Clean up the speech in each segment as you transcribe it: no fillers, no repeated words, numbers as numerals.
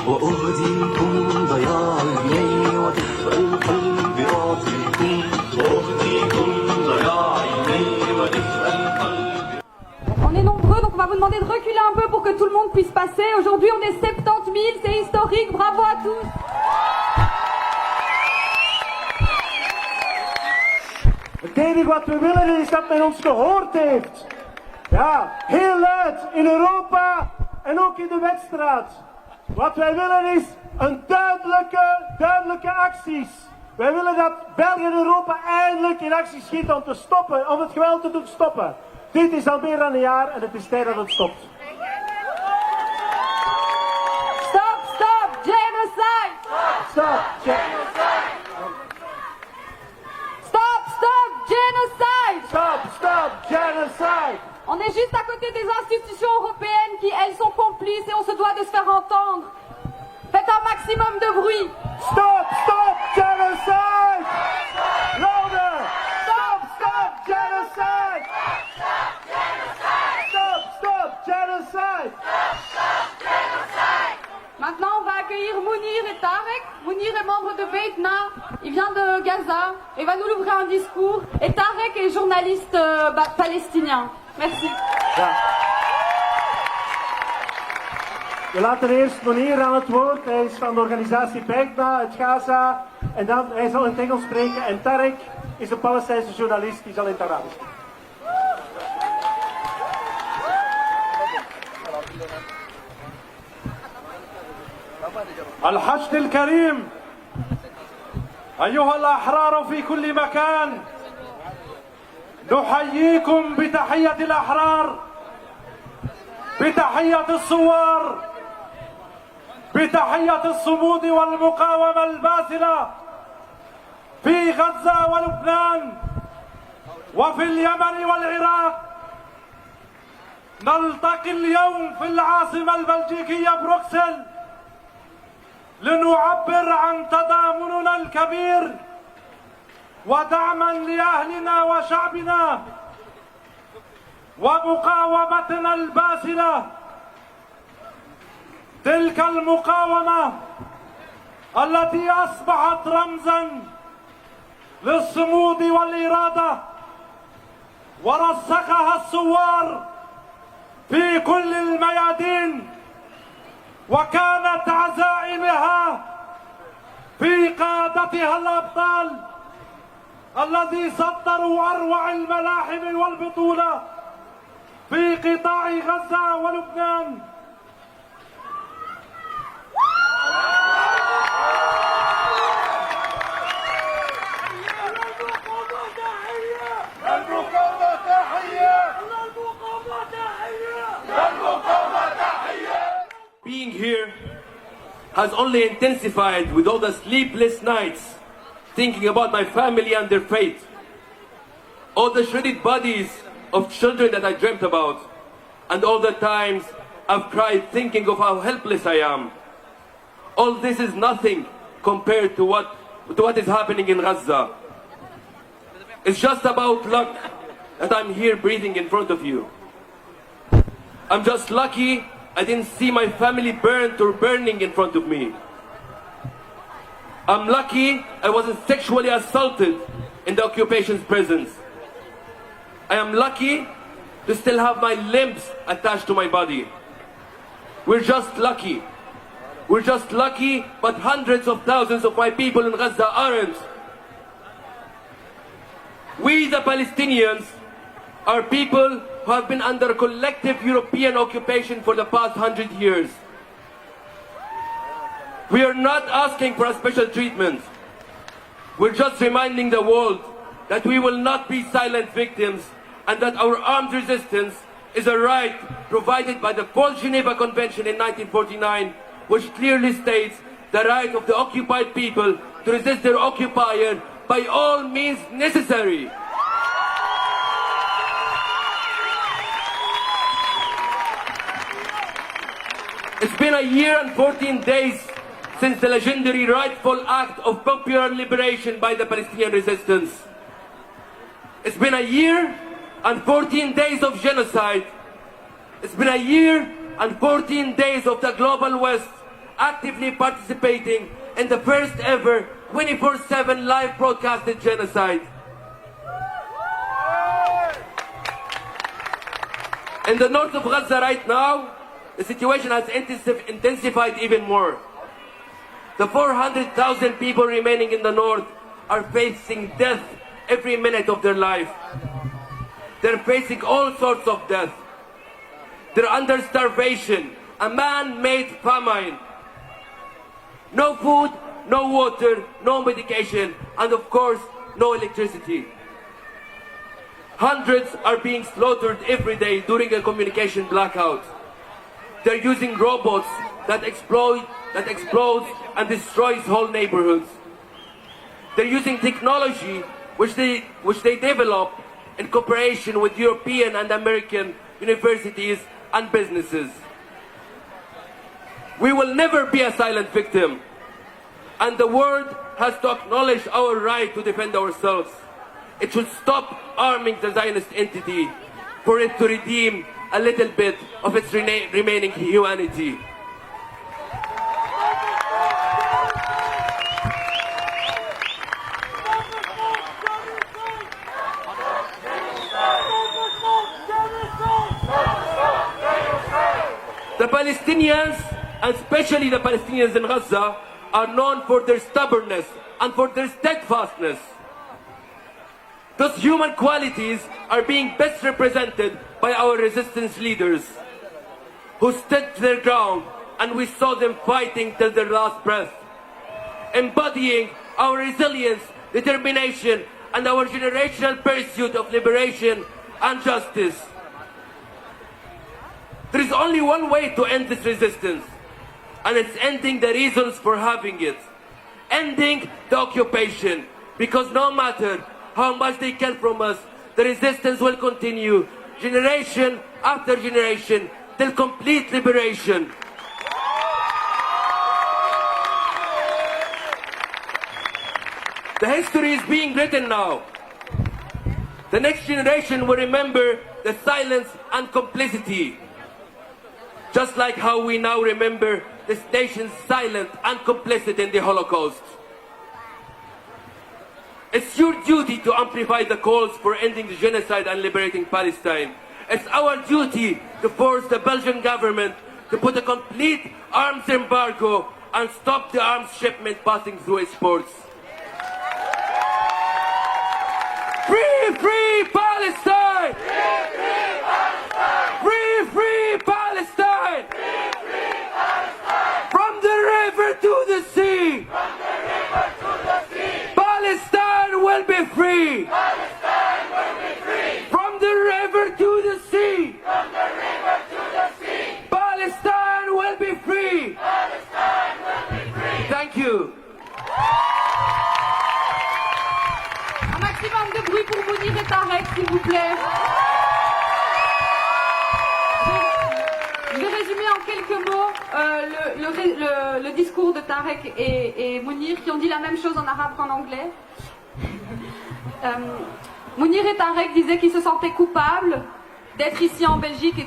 وأهديكم ضياع عيني وذكر القلب أعطيكم وأهديكم ضياع عيني وذكر القلب. On est nombreux, donc on va vous demander de reculer un peu pour que tout le monde puisse passer. Aujourd'hui, on est 70 000, c'est historique, bravo à tous. Het enige wat we willen is dat men ons gehoord heeft. Ja, heel luid in Europa en ook in de wedstrijd. Wat wij willen is een duidelijke acties. Wij willen dat België en Europa eindelijk in actie schiet om te stoppen, om het geweld te doen stoppen. Dit is al meer dan een jaar en het is tijd dat het stopt. Stop, stop, genocide! Stop, Stop, stop, genocide! stop, stop, genocide! On est juste à côté des institutions européennes qui, elles, sont complices et on se doit de se faire entendre. Faites un maximum de bruit. Stop, stop, genocide! Louder! Stop, stop, genocide! Stop, stop, genocide! Maintenant, on va accueillir Mounir et Tarek. Mounir est membre de Beitna, il vient de Gaza, il va nous livrer un discours. Et Tarek est journaliste palestinien. Merci. Ja. We laten eerst Mounir aan het woord. Hij is van de organisatie Beitna uit Gaza. En dan, hij zal in het Engels spreken. En Tarek is een Palestijnse journalist, die zal in het Arabisch spreken. الحشد الكريم أيها الأحرار في كل مكان، نحييكم بتحية الأحرار، بتحية الثوار، بتحية الصمود والمقاومة الباسلة في غزة ولبنان وفي اليمن والعراق. نلتقي اليوم في العاصمة البلجيكية بروكسل لنعبر عن تضامننا الكبير ودعما لأهلنا وشعبنا ومقاومتنا الباسلة، تلك المقاومة التي أصبحت رمزا للصمود والإرادة ورسخها الثوار في كل الميادين، وكانت عزائمها في قادتها الأبطال الذي صدروا أروع الملاحم والبطولة في قطاع غزة ولبنان. Being here has only intensified with all the sleepless nights thinking about my family and their fate. All the shredded bodies of children that I dreamt about, and all the times I've cried thinking of how helpless I am. All this is nothing compared to what is happening in Gaza. It's just about luck that I'm here breathing in front of you. I'm just lucky I didn't see my family burnt or burning in front of me. I'm lucky I wasn't sexually assaulted in the occupation's prisons. I am lucky to still have my limbs attached to my body. We're just lucky. We're just lucky, but hundreds of thousands of my people in Gaza aren't. We, the Palestinians, are people who have been under collective European occupation for the past 100 years. We are not asking for a special treatment. We're just reminding the world that we will not be silent victims and that our armed resistance is a right provided by the Fourth Geneva Convention in 1949, which clearly states the right of the occupied people to resist their occupier by all means necessary. It's been a year and 14 days since the legendary rightful act of popular liberation by the Palestinian resistance. It's been a year and 14 days of genocide. It's been a year and 14 days of the global West actively participating in the first ever 24/7 live broadcasted genocide. In the north of Gaza right now, the situation has intensified even more. The 400,000 people remaining in the north are facing death every minute of their life. They're facing all sorts of death. They're under starvation, a man-made famine. No food, no water, no medication, and of course, no electricity. Hundreds are being slaughtered every day during a communication blackout. They're using robots that explodes and destroys whole neighborhoods. They're using technology which they develop in cooperation with European and American universities and businesses. We will never be a silent victim, and the world has to acknowledge our right to defend ourselves. It should stop arming the Zionist entity for it to redeem a little bit of its remaining humanity. The Palestinians, and especially the Palestinians in Gaza, are known for their stubbornness and for their steadfastness. Those human qualities are being best represented by our resistance leaders, who stood their ground and we saw them fighting till their last breath, embodying our resilience, determination, and our generational pursuit of liberation and justice. There is only one way to end this resistance, and it's ending the reasons for having it. Ending the occupation, because no matter how much they kill from us, the resistance will continue, generation after generation, till complete liberation. The history is being written now. The next generation will remember the silence and complicity, just like how we now remember this nation's silent and complicit in the Holocaust. It's your duty to amplify the calls for ending the genocide and liberating Palestine. It's our duty to force the Belgian government to put a complete arms embargo and stop the arms shipment passing through its ports. Free, free Palestine! Free, free Palestine! Free, free Palestine! Free, free Palestine! From the river to the sea! From the river to the sea! Palestine will be free! Palestine will be free! From the river to the sea! From the river to the sea! Palestine will be free! Palestine will be free! Thank you. Un maximum de bruit pour Mounir et Tarek, s'il vous plaît. Je vais résumer en quelques mots le discours de Tarek et Mounir, qui ont dit la même chose en arabe qu'en anglais. Mounir et Tarek disaient qu'ils se sentaient coupables d'être ici en Belgique et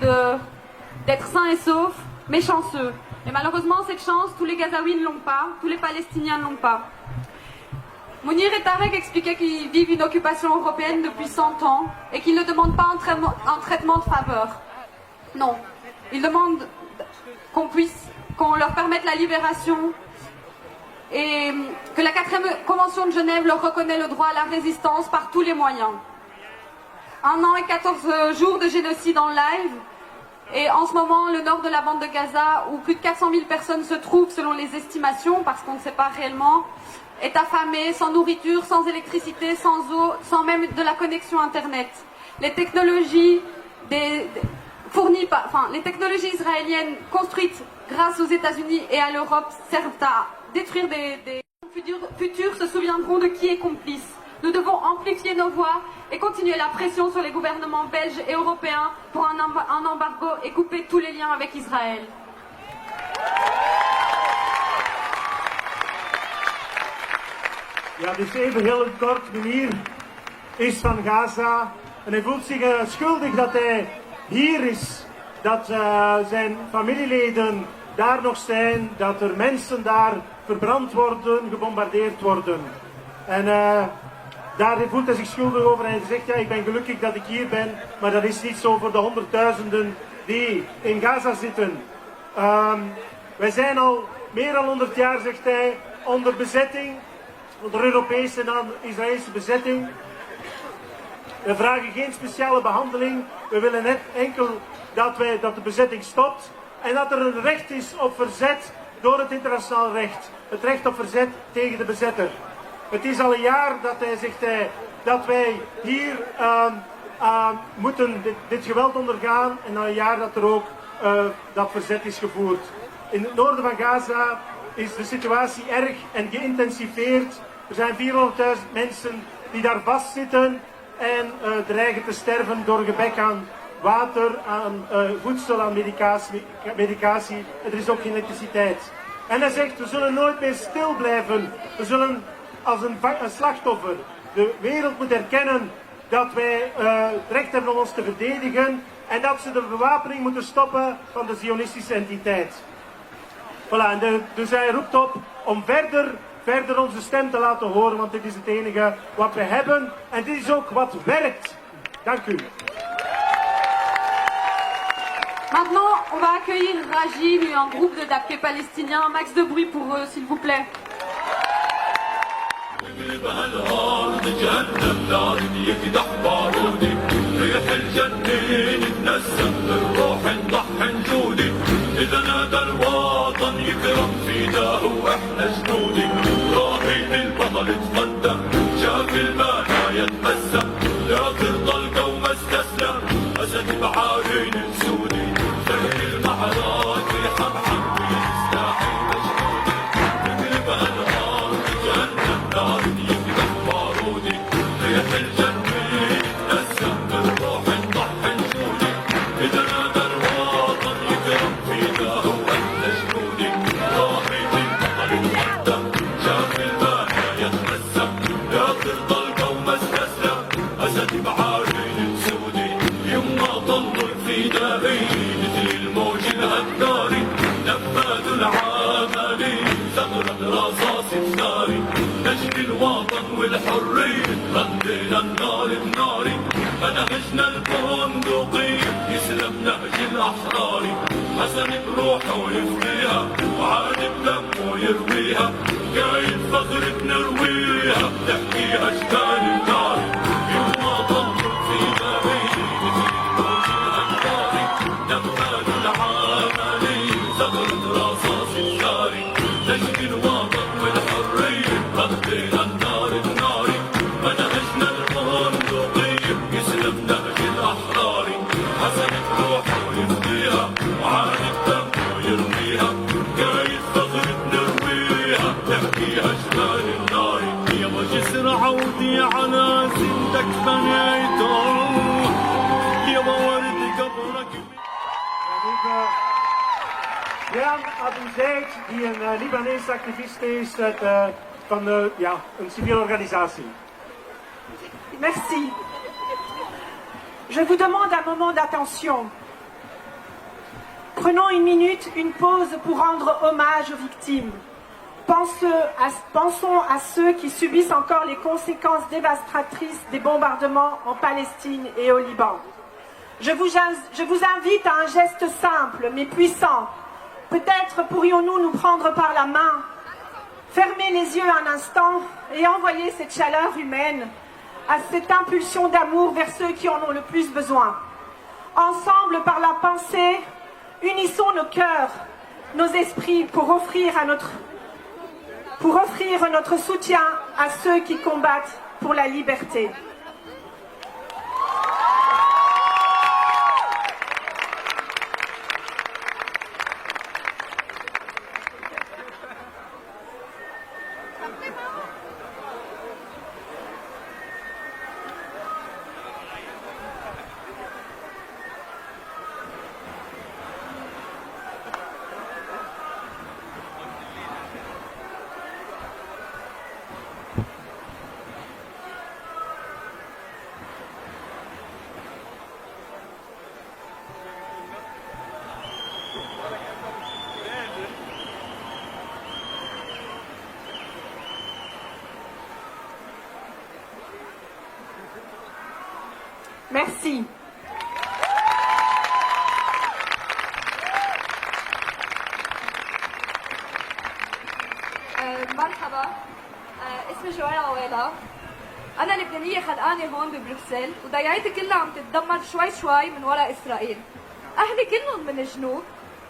d'être sains et saufs, mais chanceux. Et malheureusement, cette chance, tous les Gazaouis ne l'ont pas, tous les Palestiniens ne l'ont pas. Mounir et Tarek expliquaient qu'ils vivent une occupation européenne depuis 100 ans et qu'ils ne demandent pas un traitement de faveur. Non, ils demandent qu'on leur permette la libération et que la 4e Convention de Genève leur reconnaît le droit à la résistance par tous les moyens. 1 an et 14 jours de génocide en live, et en ce moment, le nord de la bande de Gaza, où plus de 400 000 personnes se trouvent selon les estimations, parce qu'on ne sait pas réellement, est affamé, sans nourriture, sans électricité, sans eau, sans même de la connexion Internet. Les technologies les technologies israéliennes construites grâce aux États-Unis et à l'Europe servent à détruire des futurs se souviendront de qui est complice. Nous devons amplifier nos voix et continuer la pression sur les gouvernements belges et européens pour un embargo et couper tous les liens avec Israël. Ja, dus even heel kort, meneer. is van Gaza. En hij voelt zich schuldig dat hij hier is. Dat zijn familieleden daar nog zijn. Dat er mensen daar verbrand worden, gebombardeerd worden. En daar voelt hij zich schuldig over. En hij zegt, ja, ik ben gelukkig dat ik hier ben. Maar dat is niet zo voor de honderdduizenden die in Gaza zitten. Wij zijn al meer dan 100 jaar, zegt hij, onder bezetting. Onder Europese en dan Israëlse bezetting. We vragen geen speciale behandeling. We willen net enkel dat de bezetting stopt. En dat er een recht is op verzet door het internationaal recht. Het recht op verzet tegen de bezetter. Het is al een jaar dat hij zegt dat wij hier moeten dit geweld ondergaan. En al een jaar dat er ook dat verzet is gevoerd. In het noorden van Gaza is de situatie erg en geïntensiveerd. Er zijn 400.000 mensen die daar vastzitten en dreigen te sterven door gebrek aan water, aan voedsel, aan medicatie. En er is ook geen elektriciteit. En hij zegt, we zullen nooit meer stil blijven. We zullen als een slachtoffer de wereld moet erkennen dat wij het recht hebben om ons te verdedigen en dat ze de bewapening moeten stoppen van de Zionistische entiteit. Voilà, en dus hij roept op om verder onze stem te laten horen, want dit is het enige wat we hebben en dit is ook wat werkt. Dank u. Maintenant, on va accueillir Rajim et un groupe de d'appelés palestiniens. Max de bruit pour eux, s'il vous plaît. بهالارض جهنم نار يكدح بارودي ريح الجنين نتنسم بالروح نضحي نجودي اذا نادى الوطن يكرم فداه واحنا جنودي راهين البطل تقدم شاف المنايا تبسم لا ترضى القوم استسلم اسد بعارين السودي سهل المحرات يحمحم ويستاحي مجنودي مثل بهالارض جهنم نار يكدح بارودي ريح الجنين نتنسم بالروح نضحي نجودي اذا نادى الوطن يكرم فداه واحنا جنودي راهين البطل تقدم شاف المنايا تبسم لا ترضى القوم استسلم اسد بعارين السودي يما ضلوا الفدائيين مثل الموج الهداري نفاذ العملي ثغر الرصاص الناري نجد الوطن والحرية ردينا النار بناري فنهجنا البندقية يسلم نهج الأحرار حسن بروحه يفديها وعاد بدمه يرويها قايد فخر بنرويها تحكيها اشكال النار يوم ضلوا الفدائيين مثل الموج الهداري نفاذ العملي ثغر الرصاص الناري نجد الوطن والحرية ردينا النار بناري منهجنا البندقية يسلم نهج الأحرار حسن بروحه يفديها وعاد بدمه يرويها قايد فخر بنرويها تحكيها اشكال النار يا جسر عودي على سندك بنيته يا ورد قبرك Jan Abu-Zaid, die een Libanese activiste is van een civiele organisatie. Merci. Je vous demande un moment d'attention. Prenons une minute, une pause pour rendre hommage aux victimes. Pensons à ceux qui subissent encore les conséquences dévastatrices des bombardements en Palestine et au Liban. Je vous invite à un geste simple mais puissant. Peut-être pourrions-nous nous prendre par la main, fermer les yeux un instant et envoyer cette chaleur humaine, à cette impulsion d'amour vers ceux qui en ont le plus besoin. Ensemble, par la pensée, unissons nos cœurs, nos esprits pour offrir notre soutien à ceux qui combattent pour la liberté. Merci. مرحبا. اسمي جويرة عويلة. أنا لبنانية خلقانة هون ببروكسل وضيعتي كلها عم تتدمر شوي شوي من وراء إسرائيل. أهلي كلهم من الجنوب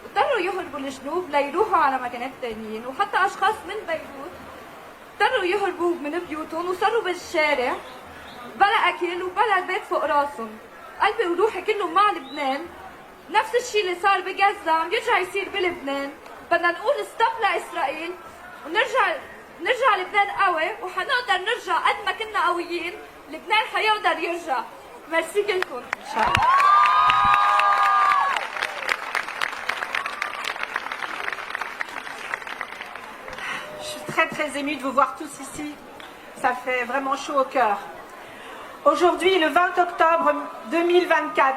اضطروا يهربوا للجنوب ليروحوا على مكانات تانيين، وحتى أشخاص من بيروت اضطروا يهربوا من بيوتهم وصاروا بالشارع بلا أكل وبلا بيت فوق راسهم. قلبي وروحي كلهم مع لبنان. نفس الشيء اللي صار بغزة عم يرجع يصير بلبنان. بدنا نقول ستوب لإسرائيل ونرجع لبنان قوي، وحنقدر نرجع قد ما كنا قويين. لبنان حيقدر يرجع. ميرسي كلكم. Je suis très très émue de vous voir tous ici. Ça fait vraiment chaud au cœur. Aujourd'hui, le 20 octobre 2024,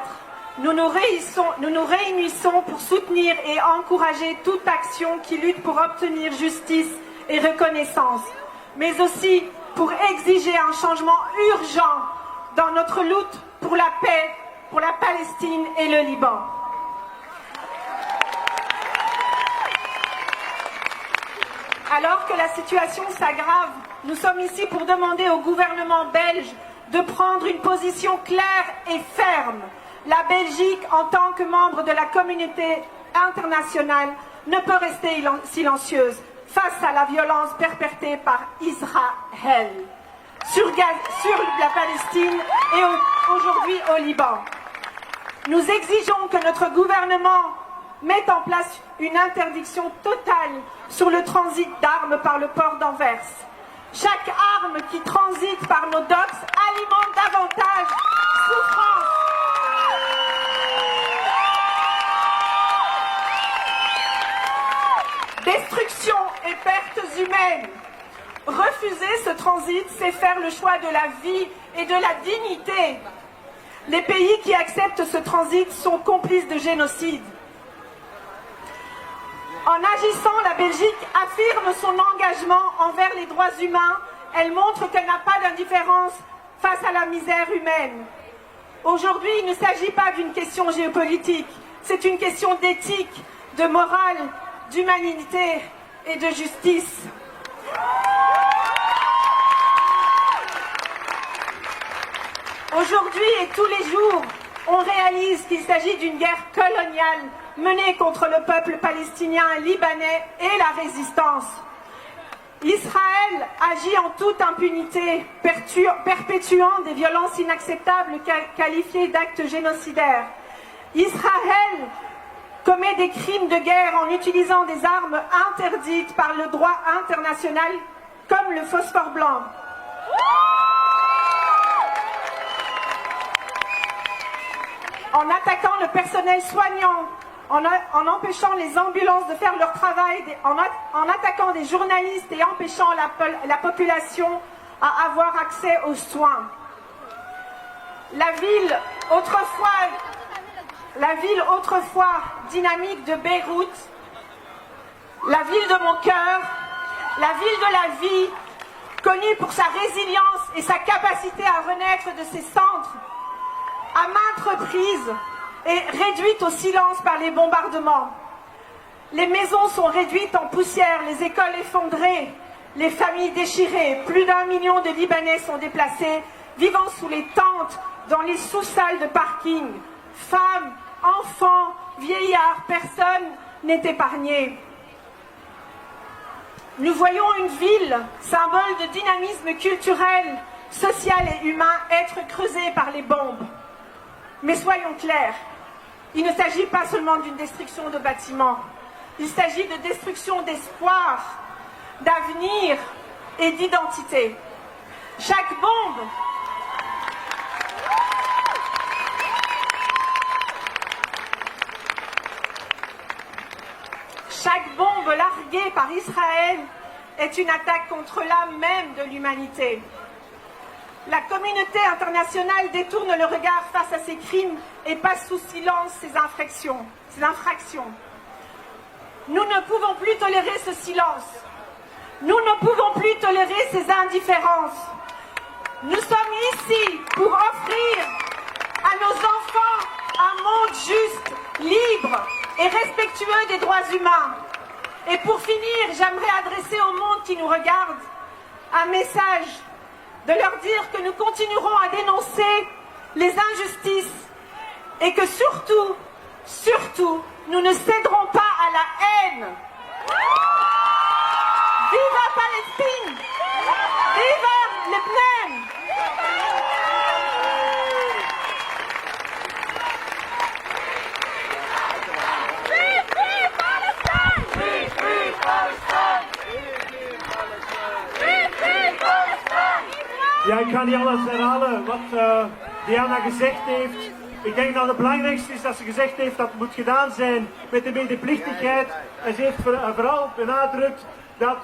nous nous réunissons pour soutenir et encourager toute action qui lutte pour obtenir justice et reconnaissance, mais aussi pour exiger un changement urgent dans notre lutte pour la paix, pour la Palestine et le Liban. Alors que la situation s'aggrave, nous sommes ici pour demander au gouvernement belge de prendre une position claire et ferme. La Belgique, en tant que membre de la communauté internationale, ne peut rester silencieuse face à la violence perpétrée par Israël sur la Palestine et aujourd'hui au Liban. Nous exigeons que notre gouvernement mette en place une interdiction totale sur le transit d'armes par le port d'Anvers. Chaque arme qui transite par nos docks alimente davantage souffrance. Destruction et pertes humaines. Refuser ce transit, c'est faire le choix de la vie et de la dignité. Les pays qui acceptent ce transit sont complices de génocide. En agissant, la Belgique affirme son engagement envers les droits humains. Elle montre qu'elle n'a pas d'indifférence face à la misère humaine. Aujourd'hui, il ne s'agit pas d'une question géopolitique, c'est une question d'éthique, de morale, d'humanité et de justice. Aujourd'hui et tous les jours, on réalise qu'il s'agit d'une guerre coloniale menée contre le peuple palestinien, libanais et la résistance. Israël agit en toute impunité, perpétuant des violences inacceptables qualifiées d'actes génocidaires. Israël commet des crimes de guerre en utilisant des armes interdites par le droit international, comme le phosphore blanc. En attaquant le personnel soignant, en empêchant les ambulances de faire leur travail, en attaquant des journalistes et empêchant la population à avoir accès aux soins. La ville autrefois dynamique de Beyrouth, la ville de mon cœur, la ville de la vie, connue pour sa résilience et sa capacité à renaître de ses cendres, à maintes reprises est réduite au silence par les bombardements. Les maisons sont réduites en poussière, les écoles effondrées, les familles déchirées. Plus d'1 million de Libanais sont déplacés, vivant sous les tentes, dans les sous-salles de parking. Femmes, enfants, vieillards, personne n'est épargné. Nous voyons une ville, symbole de dynamisme culturel, social et humain, être creusée par les bombes. Mais soyons clairs, il ne s'agit pas seulement d'une destruction de bâtiments, il s'agit de destruction d'espoir, d'avenir et d'identité. Chaque bombe larguée par Israël est une attaque contre l'âme même de l'humanité. La communauté internationale détourne le regard face à ces crimes et passe sous silence ces infractions. Nous ne pouvons plus tolérer ce silence. Nous ne pouvons plus tolérer ces indifférences. Nous sommes ici pour offrir libre et respectueux des droits humains. Et pour finir, j'aimerais adresser au monde qui nous regarde un message, de leur dire que nous continuerons à dénoncer les injustices et que surtout, nous ne céderons pas à la haine. Viva Palestine! Viva Lebanon! Ja, ik ga niet alles herhalen wat Diana gezegd heeft. Ik denk dat het belangrijkste is dat ze gezegd heeft dat het moet gedaan zijn met de medeplichtigheid. En ze heeft vooral benadrukt dat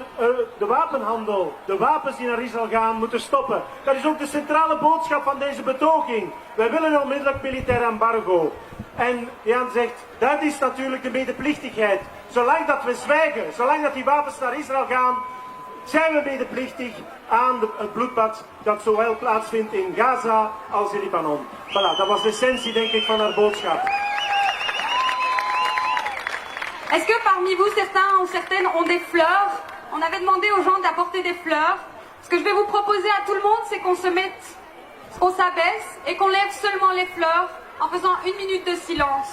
de wapenhandel, de wapens die naar Israël gaan, moeten stoppen. Dat is ook de centrale boodschap van deze betoging. Wij willen een onmiddellijk militair embargo. En Jan zegt, dat is natuurlijk de medeplichtigheid. Zolang dat we zwijgen, zolang dat die wapens naar Israël gaan, zijn we medeplichtig aan het bloedbad dat zowel plaatsvindt in Gaza als in Libanon. Voilà, dat was de essentie, denk ik, van haar boodschap. Est-ce que parmi vous, certains ou certaines ont des fleurs? On avait demandé aux gens d'apporter des fleurs. Ce que je vais vous proposer à tout le monde, c'est qu'on s'abaisse et qu'on lève seulement les fleurs en faisant 1 minute de silence.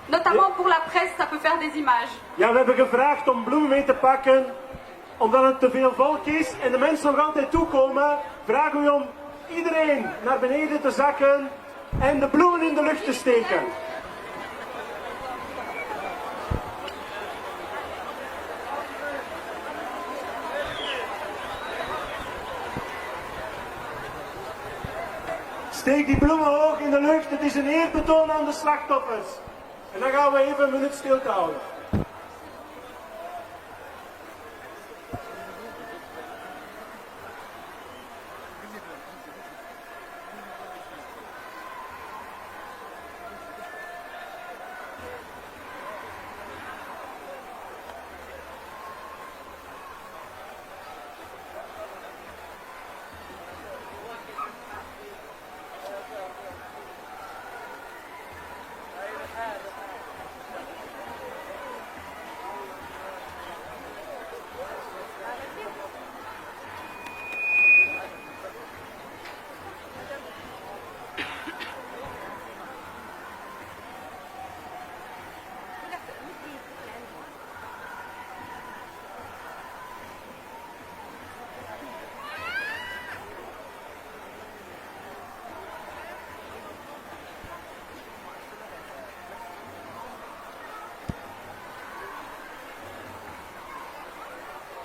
Notamment pour la presse, ça peut faire des images. Ja, we hebben gevraagd om bloemen mee te pakken, omdat het te veel volk is en de mensen nog altijd toekomen. Vragen we om iedereen naar beneden te zakken en de bloemen in de lucht te steken. Steek die bloemen hoog in de lucht. Het is een eerbetoon aan de slachtoffers. En dan gaan we even een minuut stilte houden.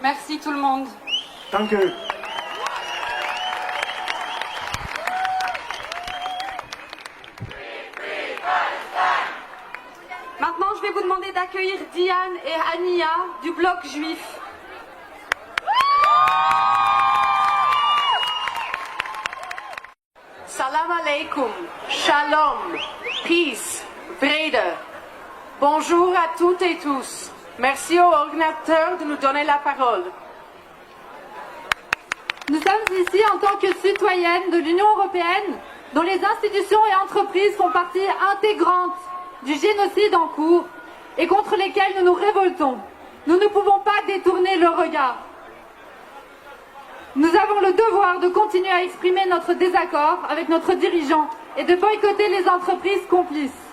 Merci tout le monde. Dank u. Maintenant, je vais vous demander d'accueillir Diane et Ania du bloc juif. Salam alaikum, shalom, peace, vrede. Bonjour à toutes et tous. Merci aux organisateurs de nous donner la parole. Nous sommes ici en tant que citoyennes de l'Union européenne, dont les institutions et entreprises font partie intégrante du génocide en cours et contre lesquelles nous nous révoltons. Nous ne pouvons pas détourner le regard. Nous avons le devoir de continuer à exprimer notre désaccord avec notre dirigeant et de boycotter les entreprises complices.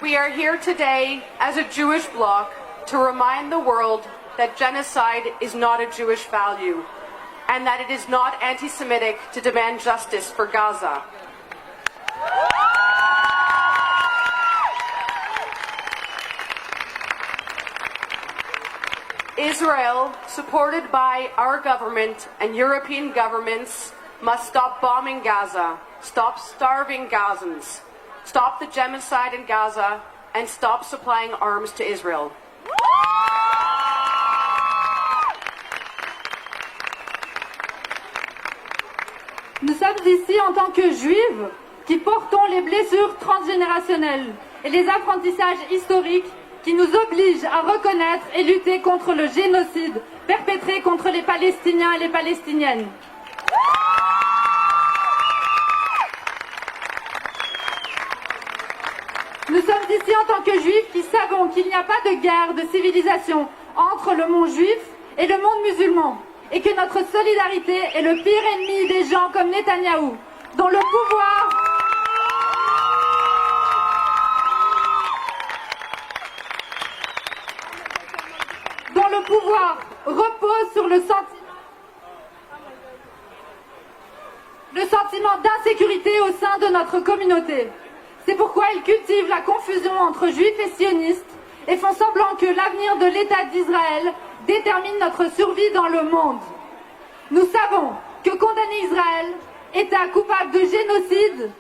We are here today as a Jewish bloc to remind the world that genocide is not a Jewish value and that it is not anti-Semitic to demand justice for Gaza. Israel, supported by our government and European governments, must stop bombing Gaza, stop starving Gazans, stop the genocide in Gaza, and stop supplying arms to Israel. Nous sommes ici en tant que juives qui portons les blessures transgénérationnelles et les apprentissages historiques qui nous obligent à reconnaître et lutter contre le génocide perpétré contre les Palestiniens et les Palestiniennes. Nous sommes ici en tant que juifs qui savons qu'il n'y a pas de guerre de civilisation entre le monde juif et le monde musulman, et que notre solidarité est le pire ennemi des gens comme Netanyahou, dont le pouvoir repose sur le sentiment d'insécurité au sein de notre communauté. C'est pourquoi ils cultivent la confusion entre juifs et sionistes et font semblant que l'avenir de l'État d'Israël détermine notre survie dans le monde. Nous savons que condamner Israël, État coupable de génocide,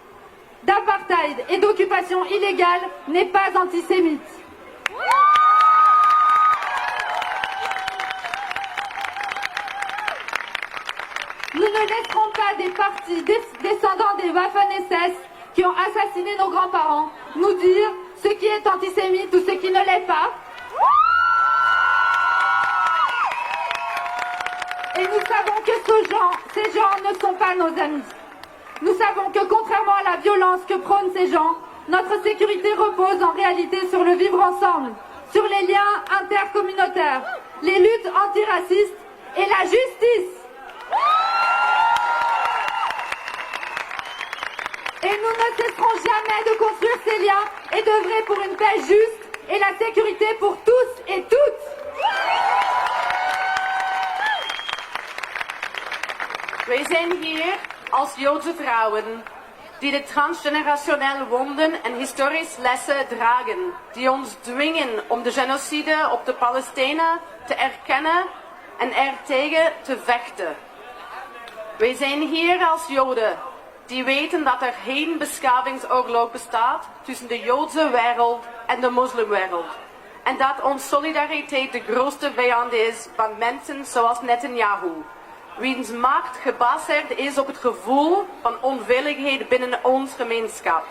d'apartheid et d'occupation illégale, n'est pas antisémite. Nous ne laisserons pas des partis descendants des Waffen-SS qui ont assassiné nos grands-parents nous dire ce qui est antisémite ou ce qui ne l'est pas. Et nous savons que ces gens ne sont pas nos amis. Nous savons que contrairement à la violence que prônent ces gens, notre sécurité repose en réalité sur le vivre ensemble, sur les liens intercommunautaires, les luttes antiracistes et la justice. Et nous ne cesserons jamais de construire ces liens et d'œuvrer pour une paix juste et la sécurité pour tous et toutes. Wij zijn hier als Joodse vrouwen die de transgenerationele wonden en historische lessen dragen, die ons dwingen om de genocide op de Palestijnen te erkennen en er tegen te vechten. Wij zijn hier als Joden die weten dat er geen beschavingsoorlog bestaat tussen de Joodse wereld en de moslimwereld. En dat onze solidariteit de grootste vijand is van mensen zoals Netanyahu, wiens macht gebaseerd is op het gevoel van onveiligheid binnen ons gemeenschap.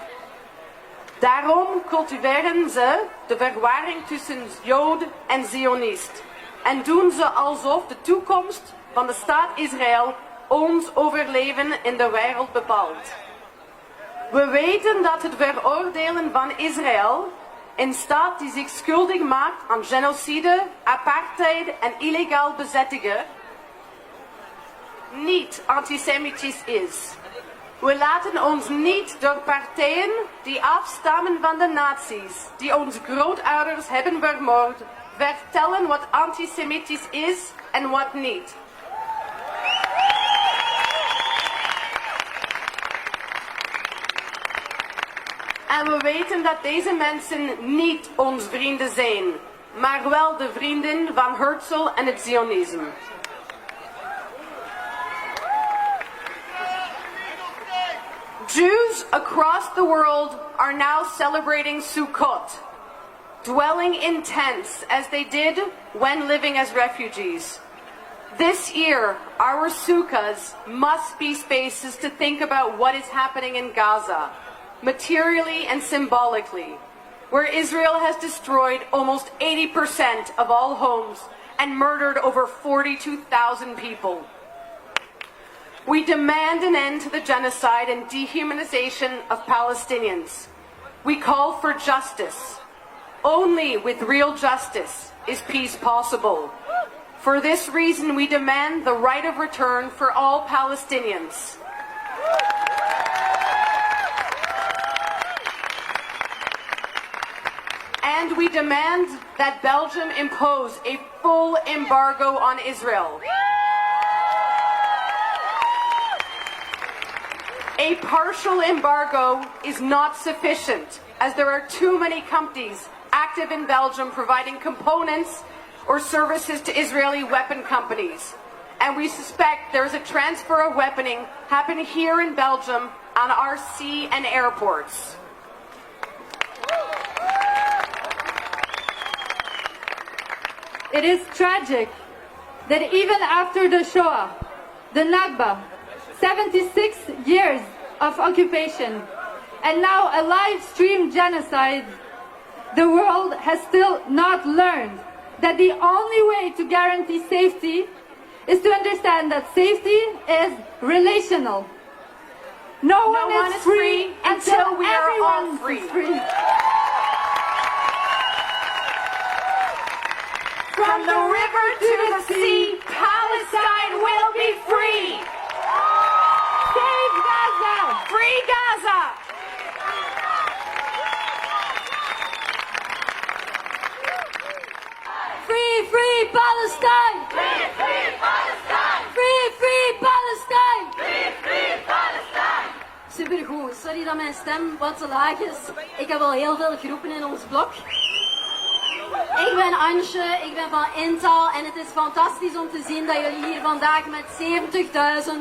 Daarom cultiveren ze de verwarring tussen Jood en Zionist en doen ze alsof de toekomst van de staat Israël ons overleven in de wereld bepaalt. We weten dat het veroordelen van Israël, een staat die zich schuldig maakt aan genocide, apartheid en illegaal bezettingen, niet antisemitisch is. We laten ons niet door partijen die afstammen van de nazi's, die onze grootouders hebben vermoord, vertellen wat antisemitisch is en wat niet. En we weten dat deze mensen niet onze vrienden zijn, maar wel de vrienden van Herzl en het Zionisme. Jews across the world are now celebrating Sukkot, dwelling in tents as they did when living as refugees. This year, our sukkahs must be spaces to think about what is happening in Gaza, materially and symbolically, where Israel has destroyed almost 80% of all homes and murdered over 42,000 people. We demand an end to the genocide and dehumanization of Palestinians. We call for justice. Only with real justice is peace possible. For this reason, we demand the right of return for all Palestinians. And we demand that Belgium impose a full embargo on Israel. A partial embargo is not sufficient, as there are too many companies active in Belgium providing components or services to Israeli weapon companies. And we suspect there is a transfer of weaponing happening here in Belgium on our sea and airports. It is tragic that even after the Shoah, the Nakba, 76 years of occupation, and now a live-stream genocide, the world has still not learned that the only way to guarantee safety is to understand that safety is relational. No one is free until we are all everyone free. is free. From the river to the sea, Palestine will be free. Save Gaza! Free Gaza! Free, free Palestine! Free, free Palestine! Free, free Palestine! Free, free Palestine! Supergoed, sorry dat mijn stem wat te laag is. Ik heb al heel veel geroepen in ons blok. Ik ben Antje, ik ben van Intal en het is fantastisch om te zien dat jullie hier vandaag met 70.000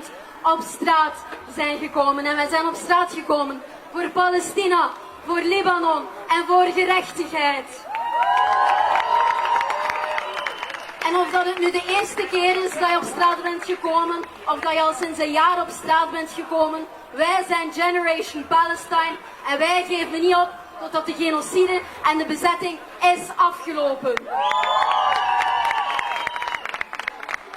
op straat zijn gekomen. En wij zijn op straat gekomen voor Palestina, voor Libanon en voor gerechtigheid. En of dat het nu de eerste keer is dat je op straat bent gekomen, of dat je al sinds een jaar op straat bent gekomen, wij zijn Generation Palestine en wij geven niet op totdat de genocide en de bezetting is afgelopen.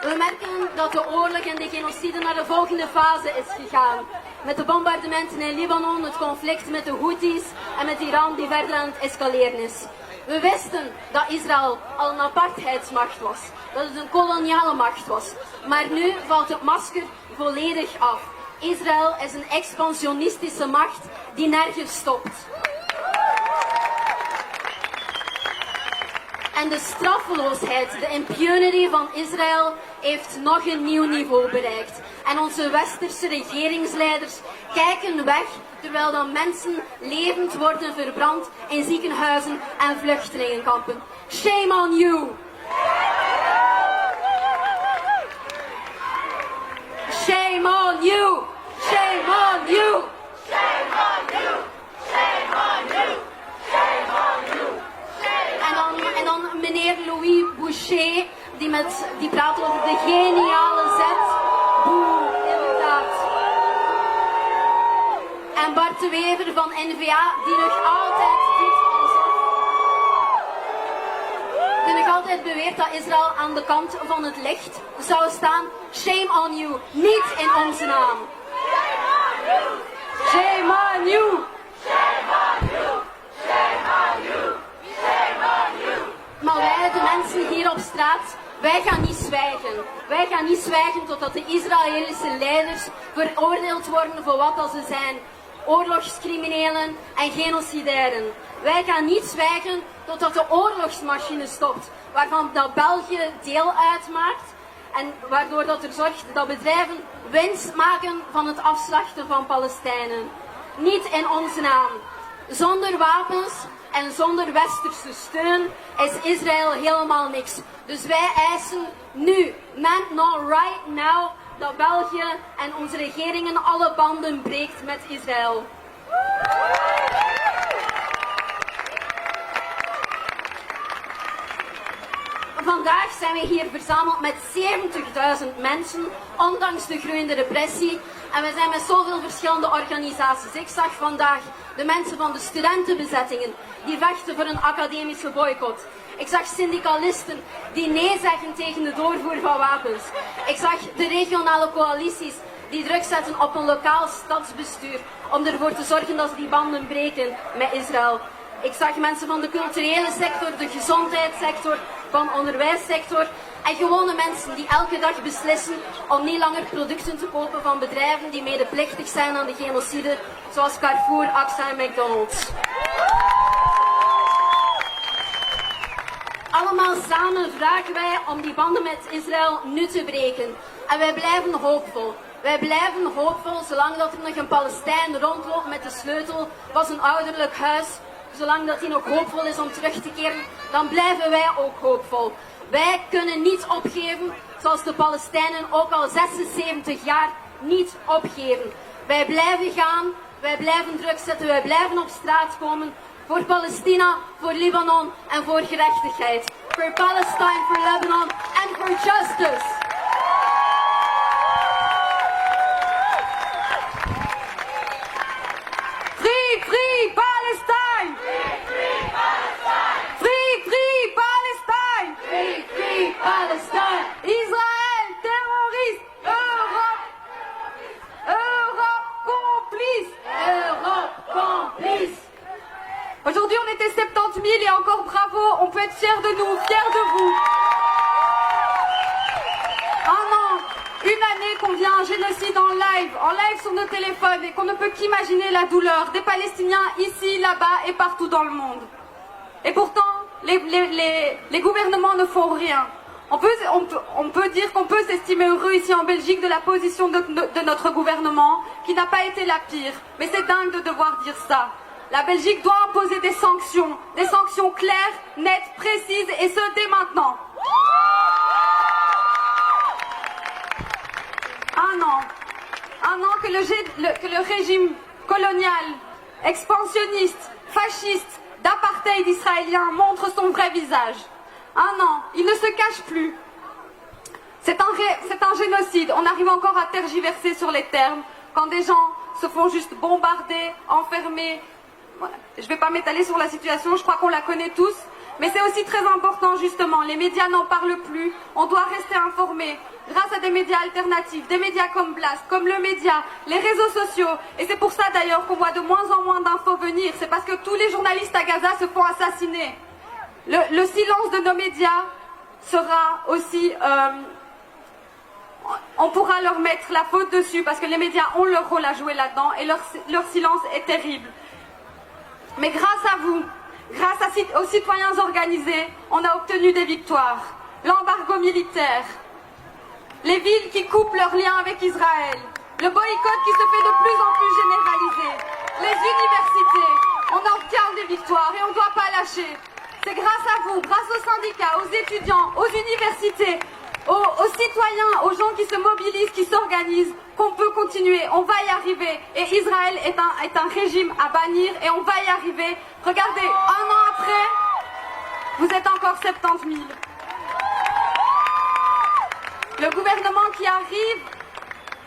We merken dat de oorlog en de genocide naar de volgende fase is gegaan. Met de bombardementen in Libanon, het conflict met de Houthis en met Iran die verder aan het escaleren is. We wisten dat Israël al een apartheidsmacht was, dat het een koloniale macht was. Maar nu valt het masker volledig af. Israël is een expansionistische macht die nergens stopt. En de straffeloosheid, de impunity van Israël heeft nog een nieuw niveau bereikt. En onze westerse regeringsleiders kijken weg terwijl dan mensen levend worden verbrand in ziekenhuizen en vluchtelingenkampen. Shame on you! Shame on you! Shame on you! Shame on you! Shame on you! Shame on you! En dan meneer Louis Boucher, die praat over de geniale zet. Boe, inderdaad. En Bart de Wever van N-VA, die nog altijd beweert dat Israël aan de kant van het licht zou staan. Shame on you, niet in onze naam. Shame on you! Shame on you! Shame on you! Shame on you! Maar wij, de mensen hier op straat, wij gaan niet zwijgen. Wij gaan niet zwijgen totdat de Israëlische leiders veroordeeld worden voor wat dat ze zijn. Oorlogscriminelen en genocidairen. Wij gaan niet zwijgen totdat de oorlogsmachine stopt, waarvan dat België deel uitmaakt. En waardoor dat er zorgt dat bedrijven winst maken van het afslachten van Palestijnen. Niet in onze naam. Zonder wapens en zonder westerse steun is Israël helemaal niks. Dus wij eisen nu, maintenant, right now, dat België en onze regeringen alle banden breekt met Israël. Vandaag zijn we hier verzameld met 70.000 mensen, ondanks de groeiende repressie. En we zijn met zoveel verschillende organisaties. Ik zag vandaag de mensen van de studentenbezettingen die vechten voor een academische boycott. Ik zag syndicalisten die nee zeggen tegen de doorvoer van wapens. Ik zag de regionale coalities die druk zetten op een lokaal stadsbestuur om ervoor te zorgen dat ze die banden breken met Israël. Ik zag mensen van de culturele sector, de gezondheidssector, van de onderwijssector en gewone mensen die elke dag beslissen om niet langer producten te kopen van bedrijven die medeplichtig zijn aan de genocide, zoals Carrefour, AXA en McDonald's. Allemaal samen vragen wij om die banden met Israël nu te breken. En wij blijven hoopvol. Wij blijven hoopvol zolang dat er nog een Palestijn rondloopt met de sleutel van zijn ouderlijk huis. Zolang dat hij nog hoopvol is om terug te keren, dan blijven wij ook hoopvol. Wij kunnen niet opgeven, zoals de Palestijnen ook al 76 jaar niet opgeven. Wij blijven gaan, wij blijven druk zetten, wij blijven op straat komen voor Palestina, voor Libanon en voor gerechtigheid. For Palestine, for Lebanon and for justice. Free, free Palestine! Free, free Palestine! Free, free Palestine! Free, free Palestine! Israël, décide en live sur nos téléphones et qu'on ne peut qu'imaginer la douleur des Palestiniens ici, là-bas et partout dans le monde. Et pourtant, les gouvernements ne font rien. On peut dire qu'on peut s'estimer heureux ici en Belgique de la position de notre gouvernement, qui n'a pas été la pire. Mais c'est dingue de devoir dire ça. La Belgique doit imposer des sanctions claires, nettes, précises, et ce dès maintenant. Un an que le régime colonial, expansionniste, fasciste, d'apartheid israélien montre son vrai visage. Un an, il ne se cache plus. C'est un génocide. On arrive encore à tergiverser sur les termes quand des gens se font juste bombarder, enfermer. Voilà. Je ne vais pas m'étaler sur la situation, je crois qu'on la connaît tous. Mais c'est aussi très important justement, les médias n'en parlent plus, on doit rester informé grâce à des médias alternatifs, des médias comme Blast, comme Le Média, les réseaux sociaux. Et c'est pour ça d'ailleurs qu'on voit de moins en moins d'infos venir, c'est parce que tous les journalistes à Gaza se font assassiner. Le silence de nos médias sera aussi... on pourra leur mettre la faute dessus parce que les médias ont leur rôle à jouer là-dedans et leur silence est terrible. Mais grâce à vous, grâce aux citoyens organisés, on a obtenu des victoires. L'embargo militaire, les villes qui coupent leurs liens avec Israël, le boycott qui se fait de plus en plus généralisé, les universités, on obtient des victoires et on ne doit pas lâcher. C'est grâce à vous, grâce aux syndicats, aux étudiants, aux universités, aux citoyens, aux gens qui se mobilisent, qui s'organisent, qu'on peut continuer, on va y arriver. Et Israël est un régime à bannir et on va y arriver. Regardez, un an après, vous êtes encore 70 000. Le gouvernement qui arrive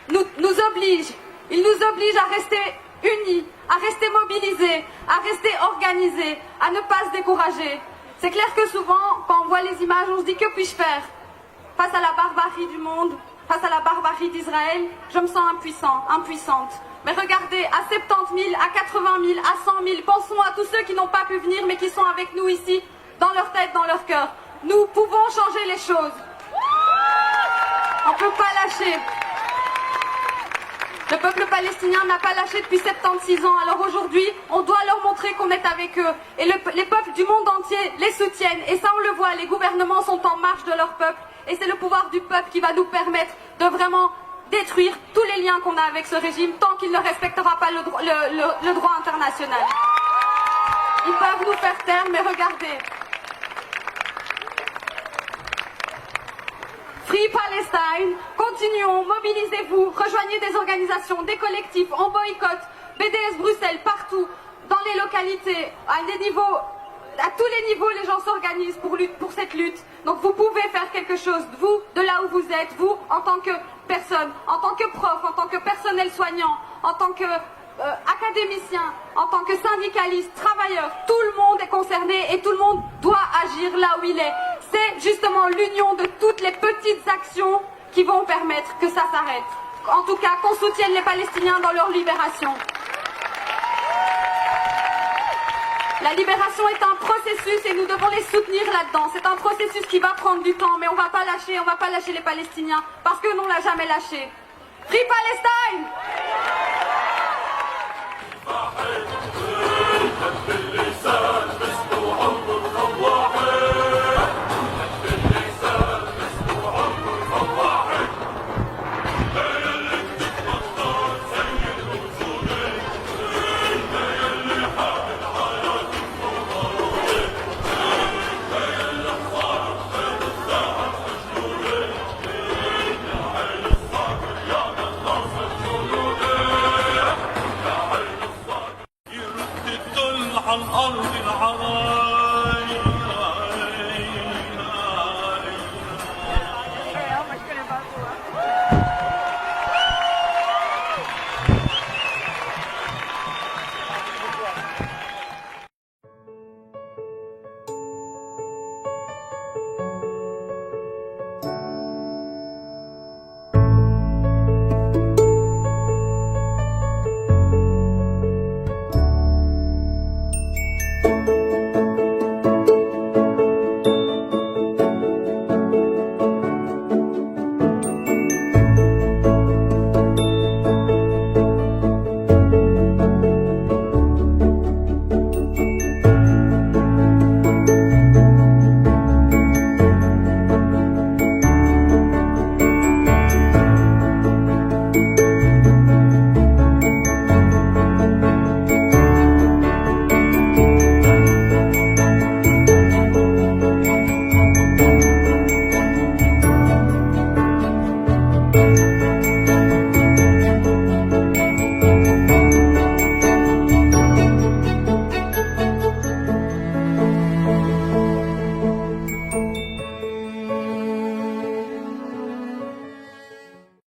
nous oblige. Il nous oblige à rester unis, à rester mobilisés, à rester organisés, à ne pas se décourager. C'est clair que souvent, quand on voit les images, on se dit que puis-je faire ? Face à la barbarie du monde, face à la barbarie d'Israël, je me sens impuissante. Mais regardez, à 70 000, à 80 000, à 100 000, pensons à tous ceux qui n'ont pas pu venir mais qui sont avec nous ici, dans leur tête, dans leur cœur. Nous pouvons changer les choses. On ne peut pas lâcher. Le peuple palestinien n'a pas lâché depuis 76 ans. Alors aujourd'hui, on doit leur montrer qu'on est avec eux. Et les peuples du monde entier les soutiennent. Et ça, on le voit, les gouvernements sont en marche de leur peuple. Et c'est le pouvoir du peuple qui va nous permettre de vraiment détruire tous les liens qu'on a avec ce régime tant qu'il ne respectera pas le droit international. Ils peuvent nous faire taire, mais regardez. Free Palestine, continuons, mobilisez-vous, rejoignez des organisations, des collectifs, on boycotte, BDS Bruxelles, partout, dans les localités, à tous les niveaux, les gens s'organisent pour cette lutte. Donc vous pouvez faire quelque chose, vous, de là où vous êtes, vous, en tant que personne, en tant que prof, en tant que personnel soignant, en tant que académicien, en tant que syndicaliste, travailleur, tout le monde est concerné et tout le monde doit agir là où il est. C'est justement l'union de toutes les petites actions qui vont permettre que ça s'arrête. En tout cas, qu'on soutienne les Palestiniens dans leur libération. La libération est un processus et nous devons les soutenir là-dedans. C'est un processus qui va prendre du temps, mais on ne va pas lâcher les Palestiniens parce que nous ne l'a jamais lâché. Free Palestine!